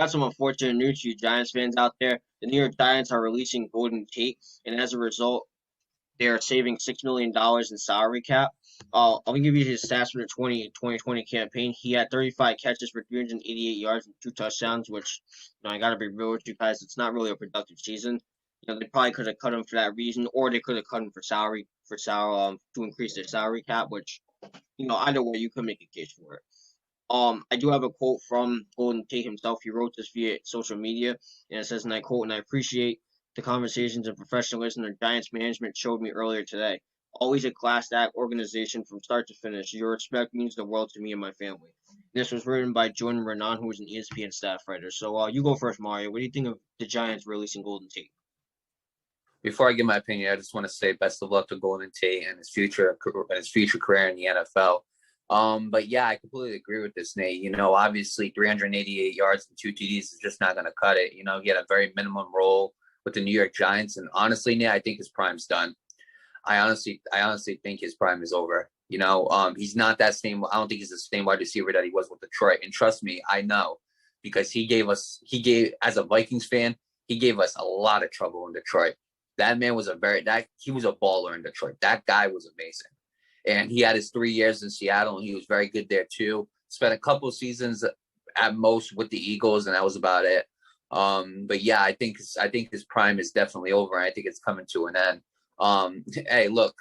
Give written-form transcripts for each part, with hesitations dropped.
got some unfortunate news to you Giants fans out there. The New York Giants are releasing Golden Tate, and as a result, they are saving $6 million in salary cap. I'll give you his stats for the 2020 campaign. He had 35 catches for 388 yards and 2 touchdowns, which I got to be real with you guys. It's not really a productive season. They probably could have cut him for that reason, or they could have cut him for salary to increase their salary cap. Which either way, you could make a case for it. I do have a quote from Golden Tate himself. He wrote this via social media, and it says, and I quote, "And I appreciate the conversations and professionalism the Giants management showed me earlier today. Always a class act organization from start to finish. Your respect means the world to me and my family." This was written by Jordan Renan, who is an ESPN staff writer. So you go first, Mario. What do you think of the Giants releasing Golden Tate? Before I give my opinion, I just want to say best of luck to Golden Tate and his future career in the NFL. But yeah, I completely agree with this, Nate. Obviously 388 yards and 2 TDs is just not going to cut it. He had a very minimum role with the New York Giants. And honestly, Nate, I think his prime's done. I honestly think his prime is over. He's not that same. I don't think he's the same wide receiver that he was with Detroit. And trust me, I know, because he gave, as a Vikings fan, he gave us a lot of trouble in Detroit. That man was he was a baller in Detroit. That guy was amazing. And he had his 3 years in Seattle, and he was very good there too. Spent a couple of seasons at most with the Eagles, and that was about it. But yeah, I think his prime is definitely over. And I think it's coming to an end. Hey, look,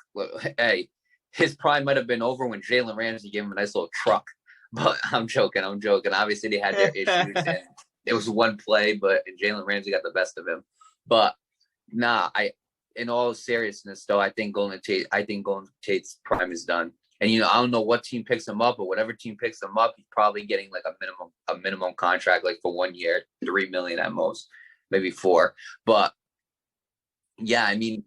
hey, his prime might have been over when Jalen Ramsey gave him a nice little truck. But I'm joking. Obviously, they had their issues, and it was one play, and Jalen Ramsey got the best of him. But nah, in all seriousness, though, I think Golden Tate's prime is done. And I don't know what team picks him up, but whatever team picks him up, he's probably getting like a minimum contract, like for 1 year, $3 million at most, maybe 4. But yeah, I mean,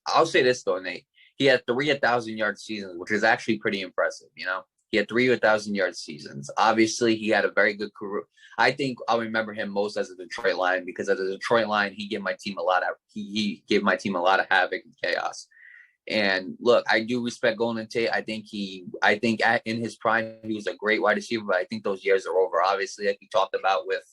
I'll say this though, Nate. He had 3 1,000-yard seasons, which is actually pretty impressive. He had 3 1,000-yard seasons. Obviously, he had a very good career. I think I'll remember him most as a Detroit Lion, because as a Detroit Lion, he gave my team a lot of havoc and chaos. And look, I do respect Golden Tate. I think in his prime, he was a great wide receiver, but I think those years are over. Obviously, like we talked about with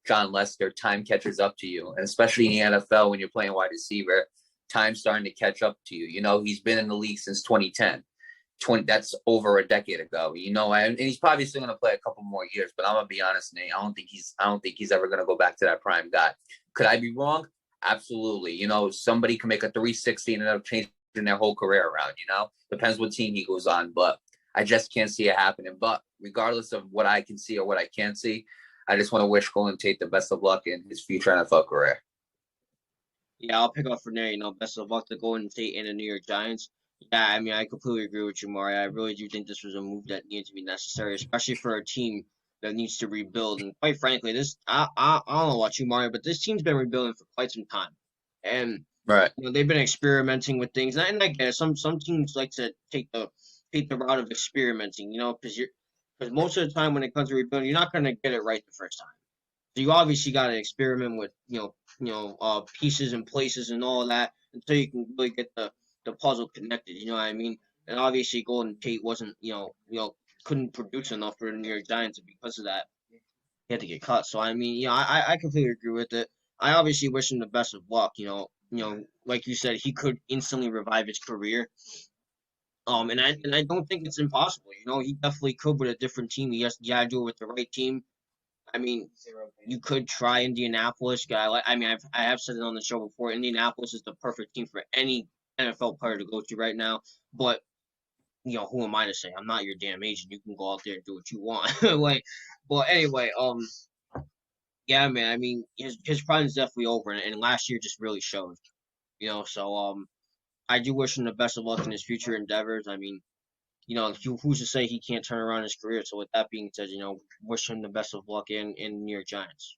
John Lester, time catches up to you. And especially in the NFL, when you're playing wide receiver, time's starting to catch up to you. He's been in the league since 2010. That's over a decade ago, and he's probably still going to play a couple more years. But I'm gonna be honest, Nate. I don't think he's ever going to go back to that prime guy. Could I be wrong? Absolutely. Somebody can make a 360 and end up changing their whole career around. Depends what team he goes on, but I just can't see it happening. But regardless of what I can see or what I can't see, I just want to wish Golden Tate the best of luck in his future NFL career. Yeah, I'll pick up from there. Best of luck to Golden Tate and the New York Giants. Yeah, I mean, I completely agree with you, Mario. I really do think this was a move that needed to be necessary, especially for a team that needs to rebuild. And quite frankly, I don't know about you, Mario, but this team's been rebuilding for quite some time. And right, they've been experimenting with things. And I get it. Some teams like to take the route of experimenting, because most of the time when it comes to rebuilding, you're not going to get it right the first time. So you obviously got to experiment with pieces and places and all of that until you can really get the puzzle connected. You know what I mean? And obviously Golden Tate wasn't couldn't produce enough for the New York Giants, and because of that, he had to get cut. So I mean, I completely agree with it. I obviously wish him the best of luck. Like you said, he could instantly revive his career. And I don't think it's impossible. He definitely could with a different team. He has to do it with the right team. I mean, you could try Indianapolis, guy. I have said it on the show before. Indianapolis is the perfect team for any NFL player to go to right now. But who am I to say? I'm not your damn agent. You can go out there and do what you want. But anyway, yeah, man. I mean, his prime is definitely over, and last year just really showed. So I do wish him the best of luck in his future endeavors. I mean, who's to say he can't turn around his career? So with that being said, wish him the best of luck in New York Giants.